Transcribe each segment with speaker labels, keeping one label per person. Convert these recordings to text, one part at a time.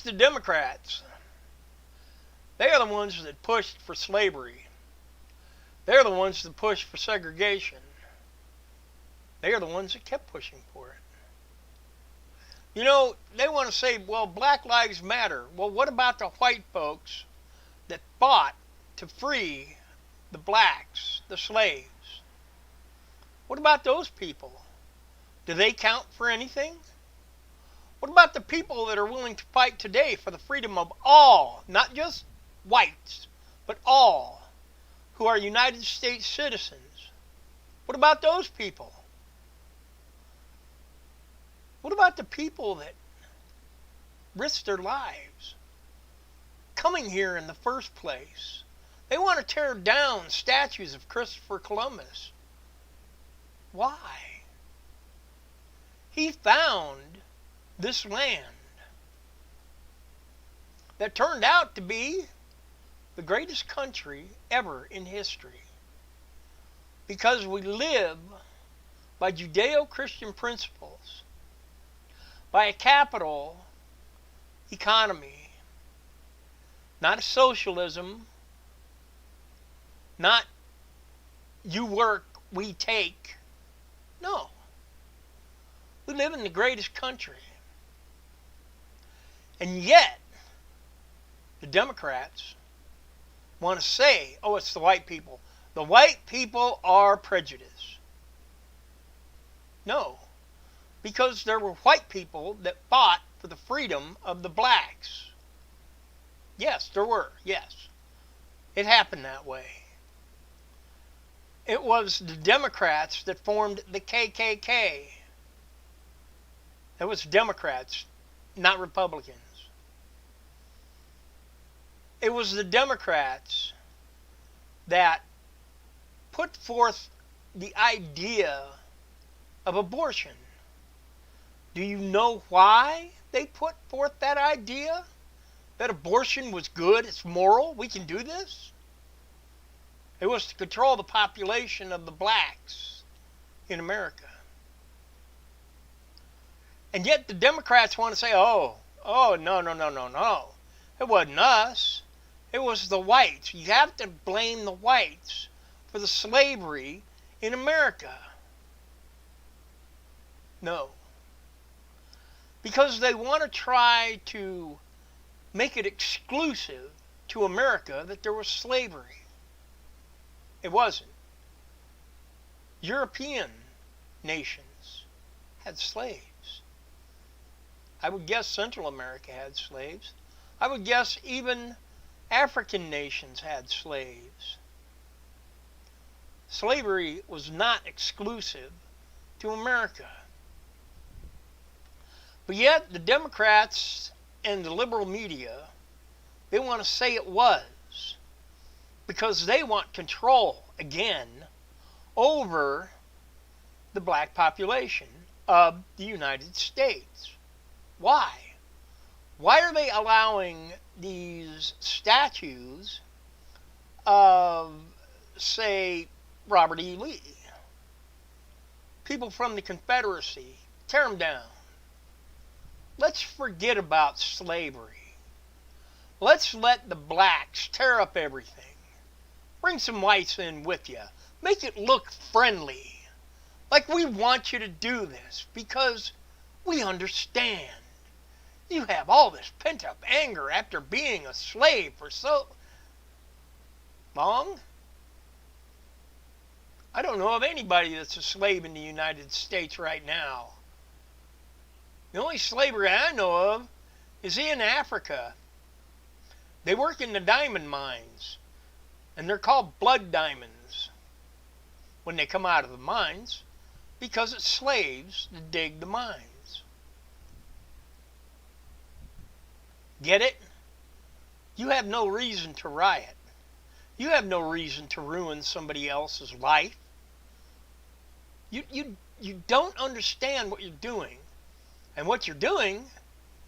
Speaker 1: the Democrats. They are the ones that pushed for slavery. They're the ones that pushed for segregation. They are the ones that kept pushing for it. You know, they want to say, well, Black Lives Matter. Well, what about the white folks that fought to free the blacks, the slaves? What about those people? Do they count for anything? What about the people that are willing to fight today for the freedom of all, not just whites, but all, who are United States citizens? What about those people? What about the people that risked their lives coming here in the first place? They want to tear down statues of Christopher Columbus. Why? He found this land that turned out to be the greatest country ever in history, because we live by Judeo-Christian principles, by a capital economy, not a socialism, not you work, we take. No. We live in the greatest country. And yet, the Democrats want to say, oh, it's the white people. The white people are prejudiced. No. Because there were white people that fought for the freedom of the blacks. Yes, there were. Yes. It happened that way. It was the Democrats that formed the KKK. It was Democrats, not Republicans. It was the Democrats that put forth the idea of abortion. Do you know why they put forth that idea? That abortion was good, it's moral, we can do this? It was to control the population of the blacks in America. And yet the Democrats want to say, no. It wasn't us. It was the whites. You have to blame the whites for the slavery in America. No. Because they want to try to make it exclusive to America that there was slavery. It wasn't. European nations had slaves. I would guess Central America had slaves. I would guess even African nations had slaves. Slavery was not exclusive to America. But yet the Democrats and the liberal media, they want to say it was, because they want control again over the black population of the United States. Why? Why are they allowing these statues of, say, Robert E. Lee? People from the Confederacy, tear them down. Let's forget about slavery. Let's let the blacks tear up everything. Bring some whites in with you. Make it look friendly. Like we want you to do this because we understand. You have all this pent-up anger after being a slave for so long. I don't know of anybody that's a slave in the United States right now. The only slavery I know of is in Africa. They work in the diamond mines, and they're called blood diamonds when they come out of the mines, because it's slaves that dig the mines. Get it? You have no reason to riot. You have no reason to ruin somebody else's life. You don't understand what you're doing. And what you're doing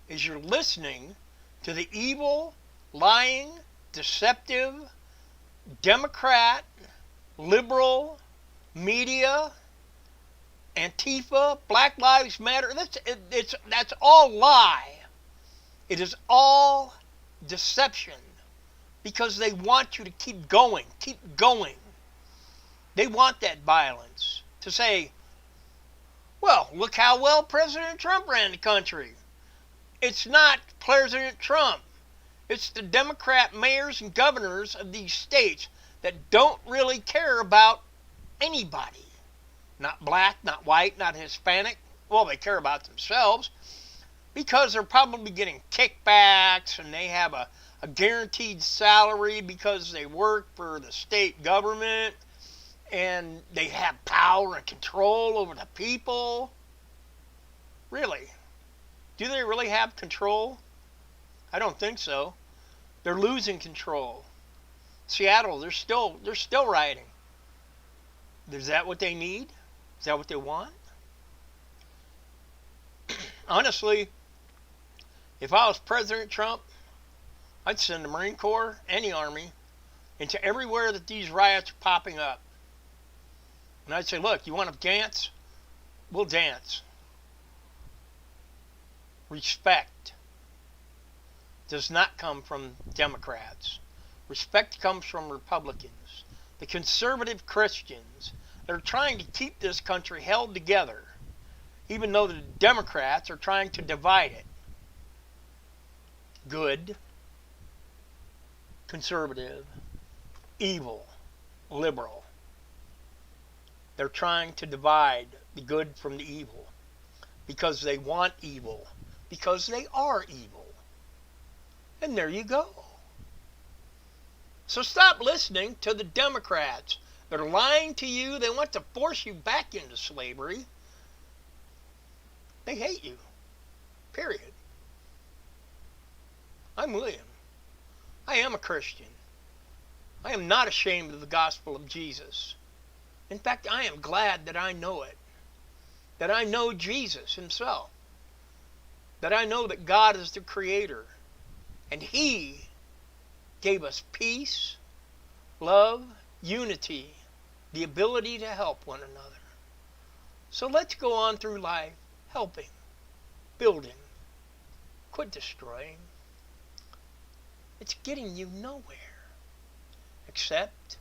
Speaker 1: is you're listening to the evil, lying, deceptive, Democrat, liberal media, Antifa, Black Lives Matter. That's all lie. It is all deception because they want you to keep going, keep going. They want that violence to say, well, look how well President Trump ran the country. It's not President Trump. It's the Democrat mayors and governors of these states that don't really care about anybody. Not black, not white, not Hispanic. Well, they care about themselves because they're probably getting kickbacks and they have a guaranteed salary because they work for the state government and they have power and control over the people. Really? Do they really have control? I don't think so. They're losing control. Seattle, they're still rioting. Is that what they need? Is that what they want? Honestly, if I was President Trump, I'd send the Marine Corps and the Army into everywhere that these riots are popping up. And I'd say, look, you want to dance? We'll dance. Respect does not come from Democrats. Respect comes from Republicans, the conservative Christians that are trying to keep this country held together, even though the Democrats are trying to divide it. Good, conservative, evil, liberal. They're trying to divide the good from the evil because they want evil, because they are evil. And there you go. So stop listening to the Democrats. They're lying to you. They want to force you back into slavery. They hate you. Period. I'm William. I am a Christian. I am not ashamed of the gospel of Jesus. In fact, I am glad that I know it. That I know Jesus himself. That I know that God is the creator. And he gave us peace, love, unity, the ability to help one another. So let's go on through life helping, building, quit destroying. It's getting you nowhere except